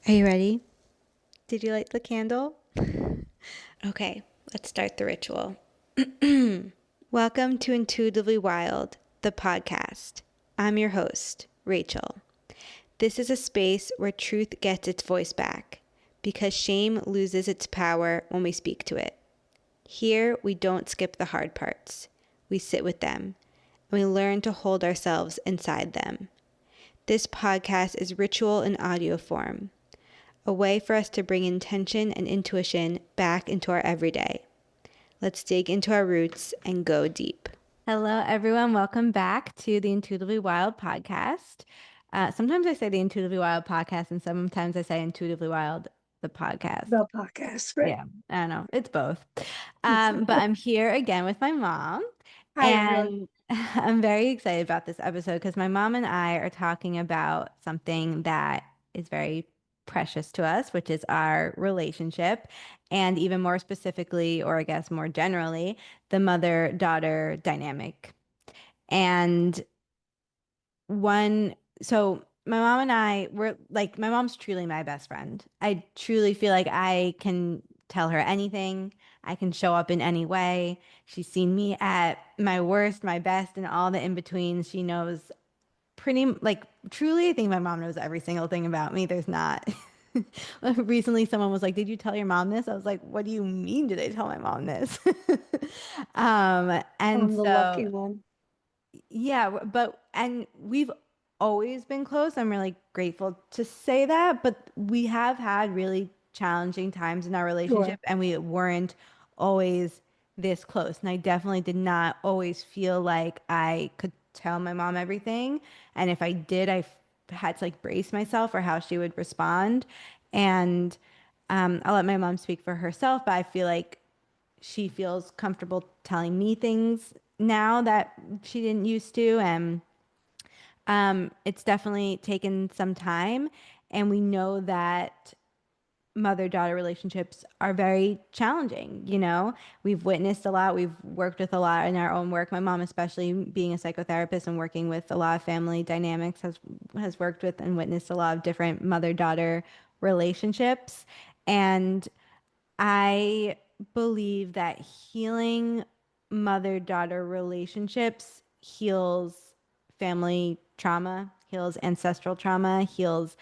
Are you ready? Did you light the candle? Okay, let's start the ritual. Welcome to Intuitively Wild, the podcast. I'm your host, Rachel. This is a space where truth gets its voice back because shame loses its power when we speak to it. Here, we don't skip the hard parts. We sit with them and we learn to hold ourselves inside them. This podcast is ritual in audio form, a way for us to bring intention and intuition back into our everyday. Let's dig into our roots and go deep. Hello, everyone. Welcome back to the Intuitively Wild podcast. Sometimes I say the Intuitively Wild podcast, and sometimes I say Intuitively Wild, the podcast. The podcast, right? Yeah, I don't know. It's both. But I'm here again with my mom, Hi, everyone. and I'm very excited about this episode because my mom and I are talking about something that is very precious to us, which is our relationship, and even more specifically, or I guess more generally, the mother-daughter dynamic. And so my mom and I were like, my mom's truly my best friend. I truly feel like I can tell her anything. I can show up in any way. She's seen me at my worst, my best, and all the in-betweens. She knows truly, I think my mom knows every single thing about me. There's not. Recently, someone was like, "Did you tell your mom this?" I was like, "What do you mean? Did I tell my mom this?" And I'm the lucky so one. yeah, and we've always been close. I'm really grateful to say that, but we have had really challenging times in our Sure. relationship and we weren't always this close. And I definitely did not always feel like I could tell my mom everything. And if I did, had to like brace myself for how she would respond. And I'll let my mom speak for herself, but I feel like she feels comfortable telling me things now that she didn't used to. And it's definitely taken some time. And we know that mother-daughter relationships are very challenging. We've witnessed a lot. We've worked with a lot in our own work. My mom, especially being a psychotherapist and working with a lot of family dynamics, has worked with and witnessed a lot of different mother-daughter relationships. And I believe that healing mother-daughter relationships heals family trauma, heals ancestral trauma, heals,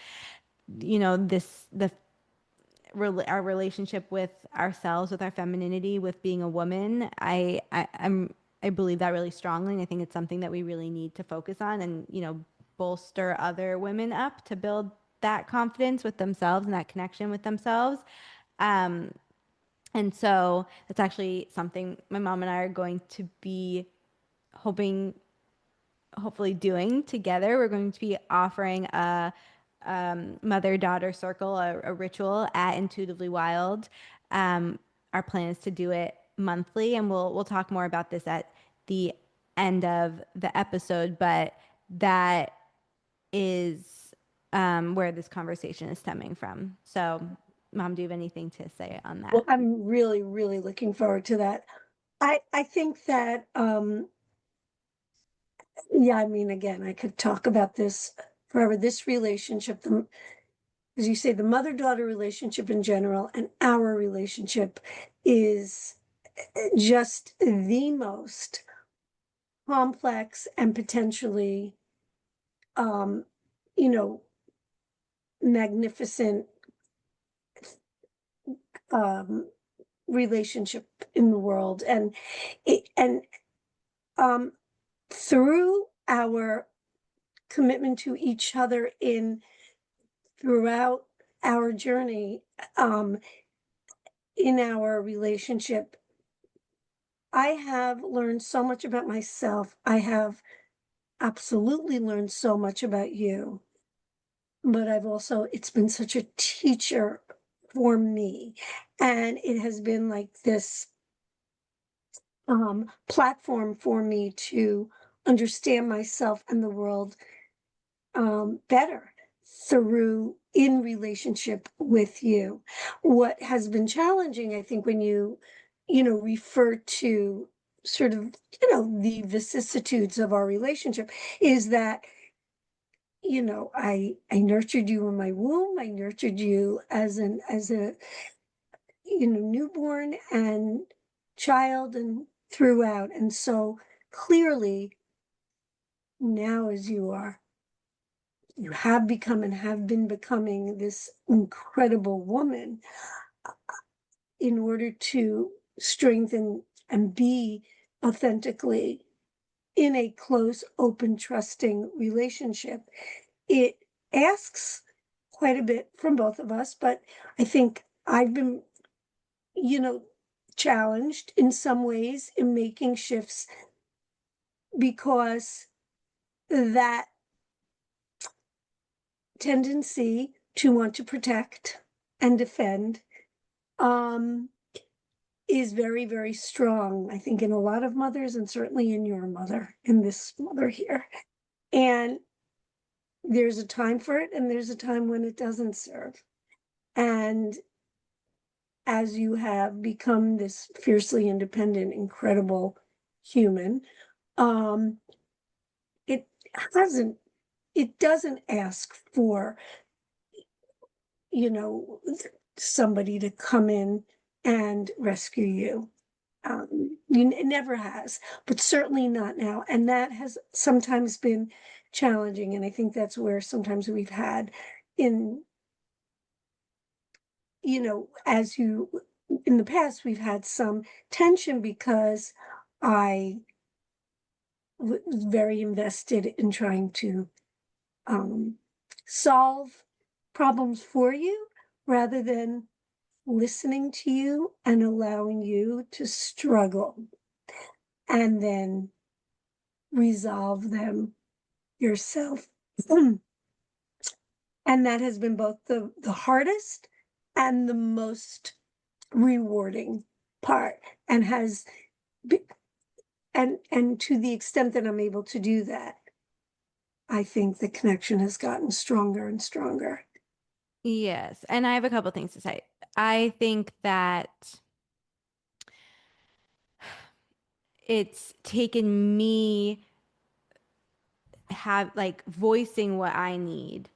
our relationship with ourselves, with our femininity, with being a woman. I believe that really strongly, and I think it's something that we really need to focus on and, bolster other women up to build that confidence with themselves and that connection with themselves. Um, and so that's actually something my mom and I are going to be hoping, hopefully doing together. We're going to be offering a mother-daughter circle, a ritual at Intuitively Wild. Our plan is to do it monthly, and we'll talk more about this at the end of the episode. But that is where this conversation is stemming from. So, Mom, do you have anything to say on Well, that? I'm really, really looking forward to that. I think that yeah, I mean, again, I could talk about this forever. This relationship, as you say, the mother-daughter relationship in general, and our relationship is just the most complex and potentially um, you know, magnificent um relationship in the world. And through our commitment to each other in throughout our journey, um in our relationship, I have learned so much about myself. I have absolutely learned so much about you, but I've also it's been such a teacher for me, and it has been like this platform for me to understand myself and the world better through in relationship with you. What has been challenging, I think, when you refer to sort of the vicissitudes of our relationship, is that I nurtured you in my womb. I nurtured you as a newborn and child and throughout. And so clearly now, as you have become and have been becoming this incredible woman, in order to strengthen and be authentically in a close, open, trusting relationship, it asks quite a bit from both of us. But I think I've been, you know, challenged in some ways in making shifts because that tendency to want to protect and defend um, is very, very strong, I think, in a lot of mothers, and certainly in your mother, in this mother here. And there's a time for it, and there's a time when it doesn't serve. And as you have become this fiercely independent, incredible human, um, it hasn't, it doesn't ask for, you know, somebody to come in and rescue you. It never has, but certainly not now. And that has sometimes been challenging. And I think that's where sometimes we've had in, as you, in the past, we've had some tension because I was very invested in trying to um, solve problems for you rather than listening to you and allowing you to struggle and then resolve them yourself. And that has been both the hardest and the most rewarding part, and has be, and to the extent that I'm able to do that, I think the connection has gotten stronger and stronger. Yes, and I have a couple things to say. I think that it's taken me have like voicing what I need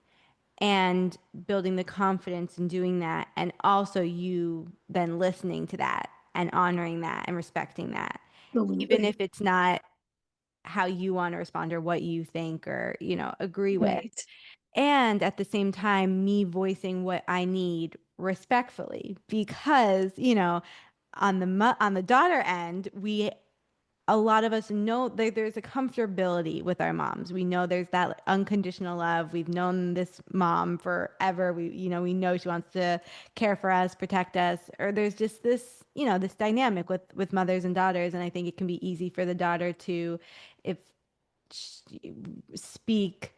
and building the confidence in doing that, and also you then listening to that and honoring that and respecting that, even if Absolutely. it's not how you want to respond or what you think or, agree with. Right. And at the same time, me voicing what I need respectfully, because, on the daughter end, a lot of us know that there's a comfortability with our moms. We know there's that unconditional love. We've known this mom forever. We know she wants to care for us, protect us, or there's just this dynamic with mothers and daughters. And I think it can be easy for the daughter to, if speak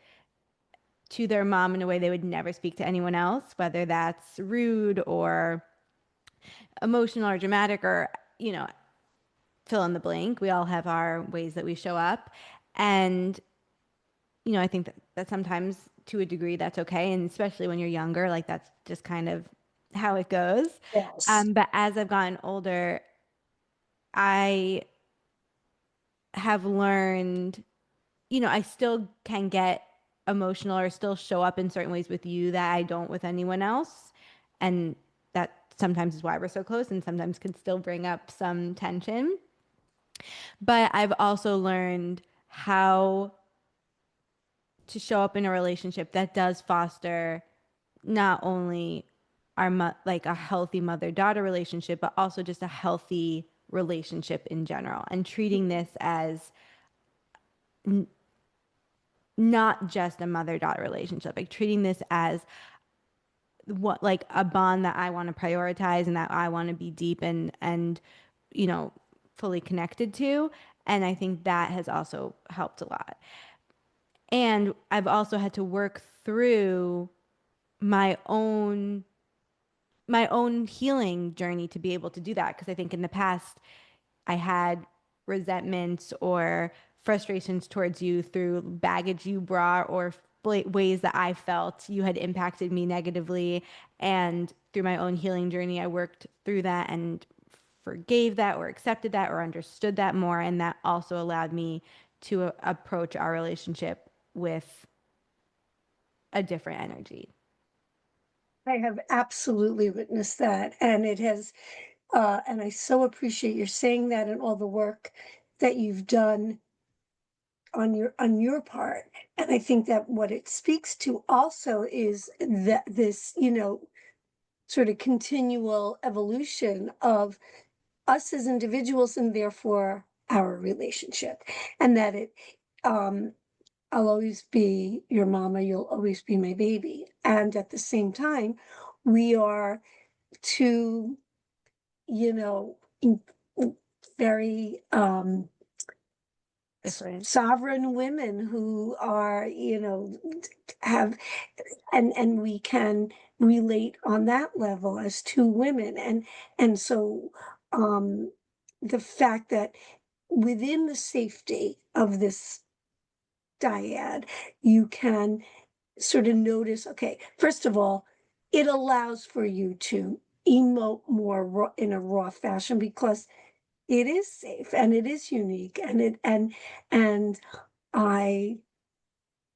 to their mom in a way they would never speak to anyone else, whether that's rude or emotional or dramatic or, fill in the blank. We all have our ways that we show up. And, I think that sometimes to a degree that's okay. And especially when you're younger, like that's just kind of how it goes. Yes. But as I've gotten older, I have learned, I still can get emotional or still show up in certain ways with you that I don't with anyone else. And that sometimes is why we're so close and sometimes can still bring up some tension. But I've also learned how to show up in a relationship that does foster not only like a healthy mother-daughter relationship, but also just a healthy relationship in general, and treating this as not just a mother-daughter relationship, like treating this as what like a bond that I want to prioritize and that I want to be deep and you know fully connected to. And I think that has also helped a lot. And I've also had to work through my own my own healing journey to be able to do that, because I think in the past I had resentments or frustrations towards you through baggage you brought or ways that I felt you had impacted me negatively. And through my own healing journey, I worked through that and forgave that or accepted that or understood that more. And that also allowed me to approach our relationship with a different energy. I have absolutely witnessed that, and it has, and I so appreciate your saying that and all the work that you've done on your part. And I think that what it speaks to also is that this, sort of continual evolution of us as individuals and therefore our relationship. And that um, I'll always be your mama, you'll always be my baby. And at the same time, we are two, you know, in- very Different. sovereign women who are, have, and we can relate on that level as two women. And so the fact that within the safety of this dyad, you can sort of notice, okay, first of all, it allows for you to emote more in a raw fashion because it is safe and it is unique, and I,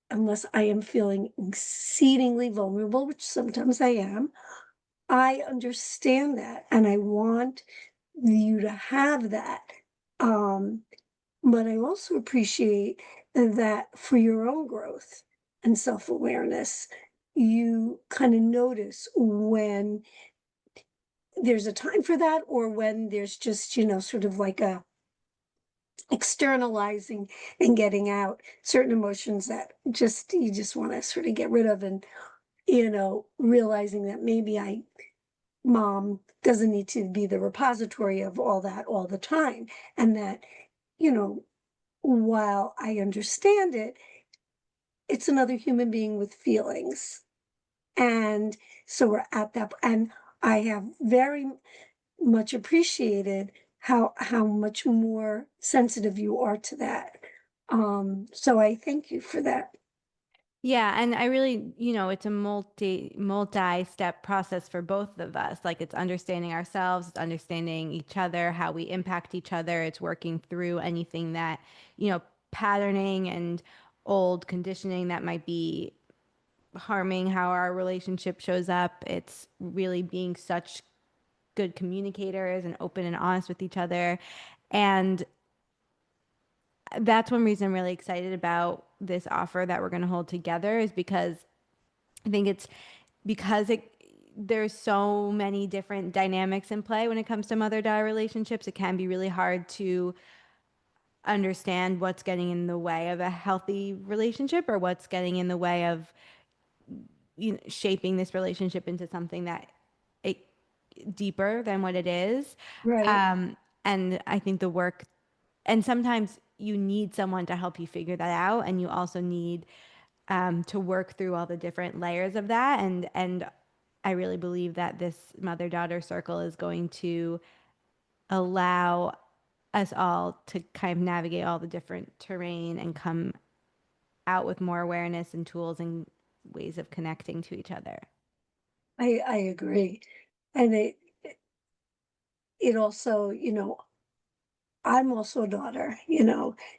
unless I am feeling exceedingly vulnerable, which sometimes I am, I understand that and I want you to have that. Um, but I also appreciate that for your own growth and self awareness, you kind of notice when there's a time for that or when there's just, sort of like a externalizing and getting out certain emotions that just you just want to sort of get rid of, and realizing that maybe I mom doesn't need to be the repository of all that all the time, and that you know while I understand it, it's another human being with feelings. And so we're at that, and I have very much appreciated how much more sensitive you are to that. So I thank you for that. Yeah, and I really, it's a multi-step process for both of us. Like it's understanding ourselves, it's understanding each other, how we impact each other. It's working through anything that, patterning and old conditioning that might be harming how our relationship shows up. It's really being such good communicators and open and honest with each other. And that's one reason I'm really excited about this offer that we're going to hold together is because I think it's because there's so many different dynamics in play when it comes to mother-daughter relationships. It can be really hard to understand what's getting in the way of a healthy relationship or what's getting in the way of shaping this relationship into something that it deeper than what it is. Right. And I think the work, and sometimes you need someone to help you figure that out, and you also need to work through all the different layers of that. And I really believe that this mother-daughter circle is going to allow us all to kind of navigate all the different terrain and come out with more awareness and tools and ways of connecting to each other. I agree. And it also, I'm also a daughter,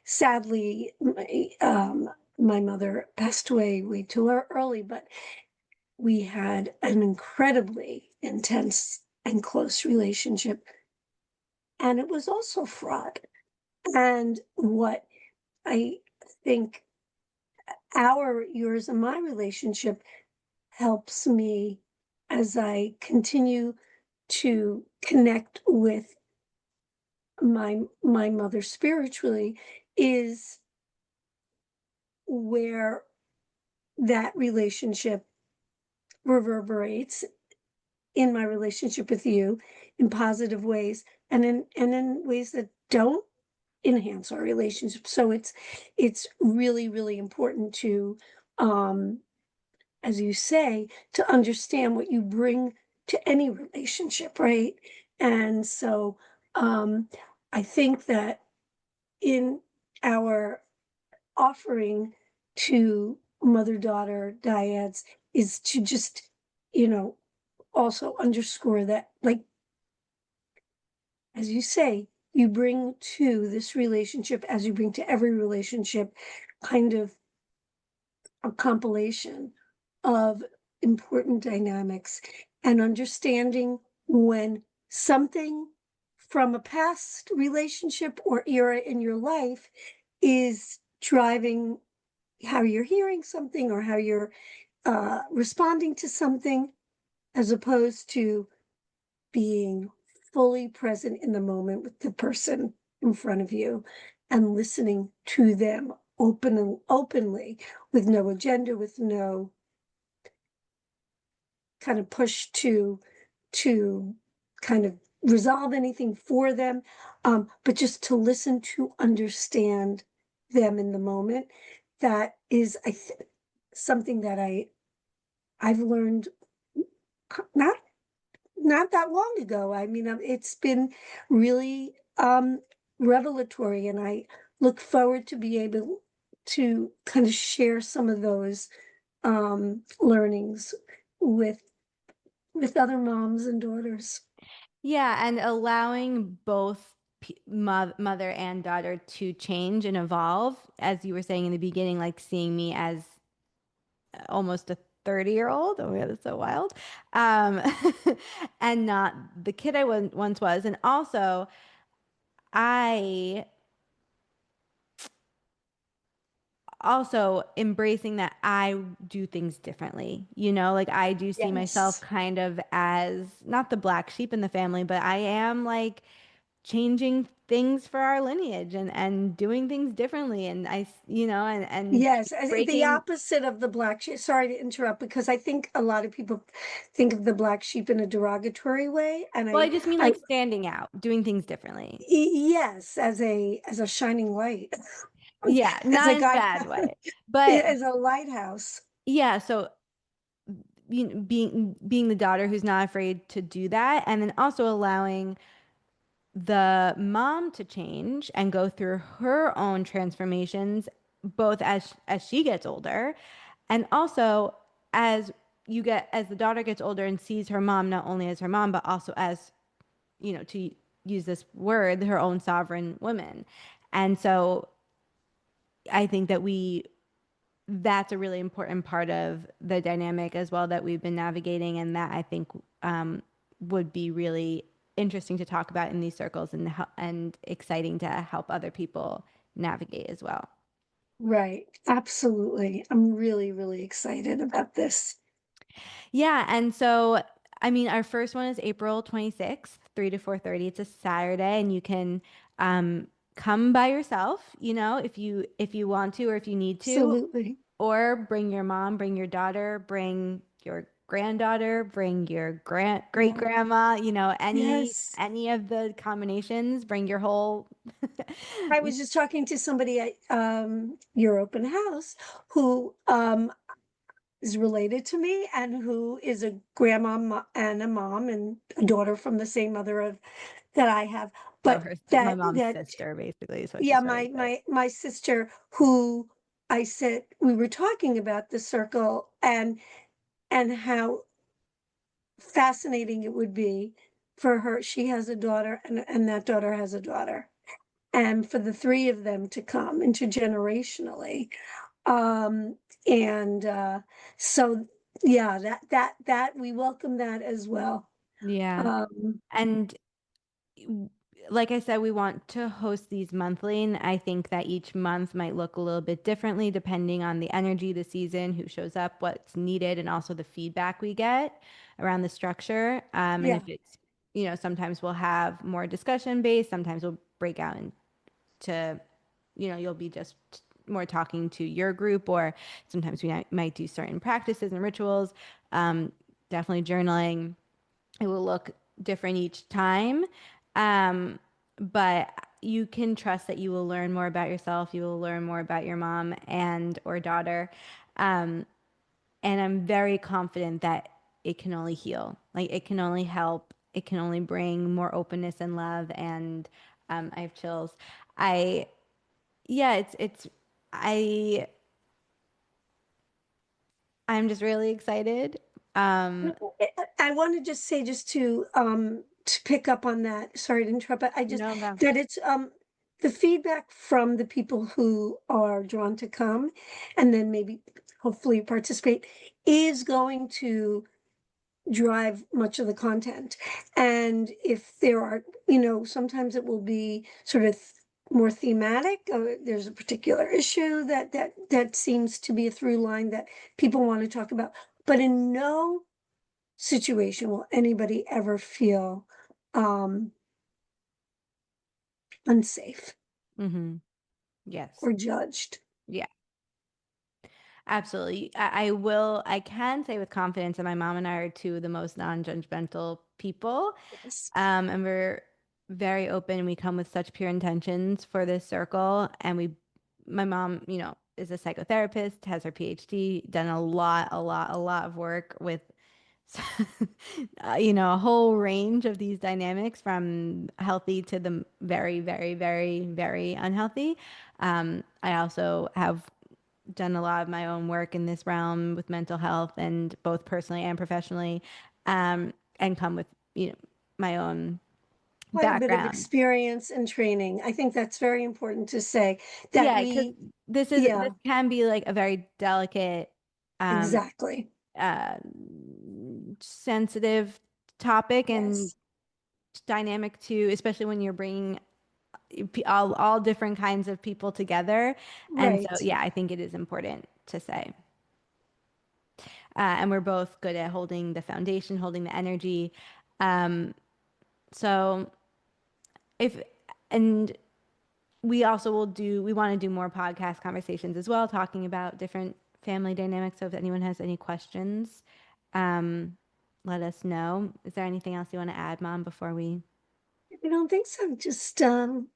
sadly, my mother passed away way too early, but we had an incredibly intense and close relationship. And it was also fraught. And what I think yours and my relationship helps me as I continue to connect with my mother spiritually is where that relationship reverberates in my relationship with you in positive ways and in ways that don't enhance our relationship. So it's really, really important to, um, as you say, to understand what you bring to any relationship, right? And so I think that in our offering to mother-daughter dyads is to just, you know, also underscore that, like, as you say, you bring to this relationship, as you bring to every relationship, kind of a compilation. of important dynamics and understanding when something from a past relationship or era in your life is driving how you're hearing something or how you're responding to something, as opposed to being fully present in the moment with the person in front of you and listening to them openly, with no agenda, with no kind of push to kind of resolve anything for them, but just to listen to understand them in the moment. That is, something that I've learned not that long ago. I mean, it's been really revelatory, and I look forward to be able to kind of share some of those learnings with other moms and daughters. Yeah, and allowing both mother and daughter to change and evolve, as you were saying in the beginning, like seeing me as almost a 30-year-old. Oh my God, that's so wild. Um, and not the kid I once was. And also, I also embracing that I do things differently. Like I do see myself Yes. kind of as not the black sheep in the family, but I am like changing things for our lineage and doing things differently. And and Yes, the breaking. opposite of the black sheep. Sorry to interrupt, because I think a lot of people think of the black sheep in a derogatory way, and Well, I just mean I, like standing out, doing things differently. yes, as a shining light, Yeah, as not a in a guide, bad way. But as a lighthouse. yeah, so being the daughter who's not afraid to do that, and then also allowing the mom to change and go through her own transformations, both as she gets older, and also as the daughter gets older and sees her mom not only as her mom, but also as, to use this word, her own sovereign woman. And so I think that's a really important part of the dynamic as well that we've been navigating, and that I think would be really interesting to talk about in these circles, and exciting to help other people navigate as well. Right, absolutely. I'm really, really excited about this. Yeah, and so I mean, our first one is April 26th, 3 to 4:30. It's a Saturday, and you can come by yourself, if you want to or if you need to, Absolutely. or bring your mom, bring your daughter, bring your granddaughter, bring your great Yeah. grandma, Yes. any of the combinations, bring your whole. I was just talking to somebody at your open house who is related to me and who is a grandma and a mom and a daughter from the same mother of that I have. So But my that mom's that sister basically is what yeah, she's trying to my say. my sister, who I said, we were talking about the circle and how fascinating it would be for her. She has a daughter, and that daughter has a daughter, and for the three of them to come intergenerationally. Um, and so yeah, that we welcome that as well. Yeah. Um, And like I said, we want to host these monthly, and I think that each month might look a little bit differently depending on the energy, the season, who shows up, what's needed, and also the feedback we get around the structure. And yeah, if it's, sometimes we'll have more discussion based, sometimes we'll break out into, you'll be just more talking to your group, or sometimes we might do certain practices and rituals. Definitely journaling. It will look different each time. But you can trust that you will learn more about yourself. You will learn more about your mom and or daughter. Um, and I'm very confident that it can only heal. Like it can only help. It can only bring more openness and love. And I have chills. I Yeah, I I'm just really excited. Um, I want to just say, just to pick up on that. Sorry to interrupt, but I just no, no. that it's the feedback from the people who are drawn to come, and then maybe hopefully participate, is going to drive much of the content. And if there are, sometimes it will be sort of more thematic. There's a particular issue that seems to be a through line that people want to talk about. But in no situation will anybody ever feel unsafe Mm-hmm. Yes. or judged. Yeah. Absolutely. I can say with confidence that my mom and I are two of the most non-judgmental people. Yes. And we're very open. We come with such pure intentions for this circle. My mom, is a psychotherapist, has her PhD, done a lot of work with, a whole range of these dynamics from healthy to the very, very, very, very unhealthy. I also have done a lot of my own work in this realm with mental health and both personally and professionally, and come with, my own Quite a bit of background. experience and training. I think that's very important to say that Yeah, because we, this yeah, can be like a very delicate, um, exactly. uh, sensitive topic and Yes, dynamic too, especially when you're bringing all different kinds of people together. And so, right. yeah, I think it is important to say. And we're both good at holding the foundation, holding the energy. Um, so if and we also we want to do more podcast conversations as well, talking about different family dynamics. So if anyone has any questions, um, let us know. Is there anything else you want to add, Mom, before we? I don't think so. Just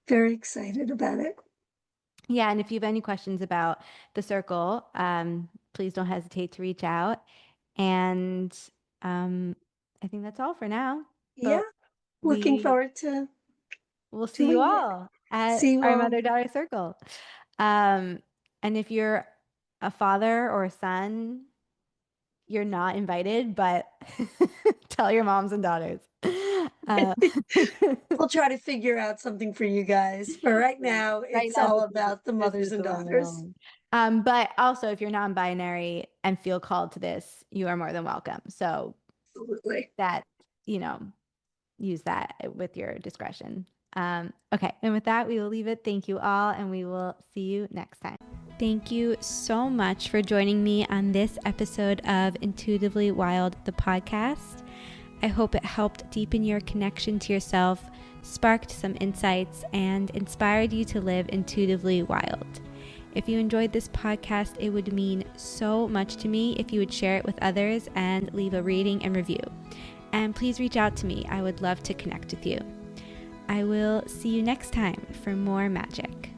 very excited about it. Yeah, and if you have any questions about the circle, please don't hesitate to reach out. And um, I think that's all for now. Yeah, But looking we forward to will see you doing it. all at See you our all. mother-daughter circle. Um, and if you're a father or a son, you're not invited, but tell your moms and daughters. Uh, We'll try to figure out something for you guys. But right yeah, now, right it's now all about the this mothers is and the one we're daughters. going. But also, if you're non-binary and feel called to this, you are more than welcome. So Absolutely. that, you know, use that with your discretion. Okay, and with that, we will leave it. Thank you all, and we will see you next time. Thank you so much for joining me on this episode of Intuitively Wild, the podcast. I hope it helped deepen your connection to yourself, sparked some insights, and inspired you to live intuitively wild. If you enjoyed this podcast, it would mean so much to me if you would share it with others and leave a rating and review. And please reach out to me. I would love to connect with you. I will see you next time for more magic.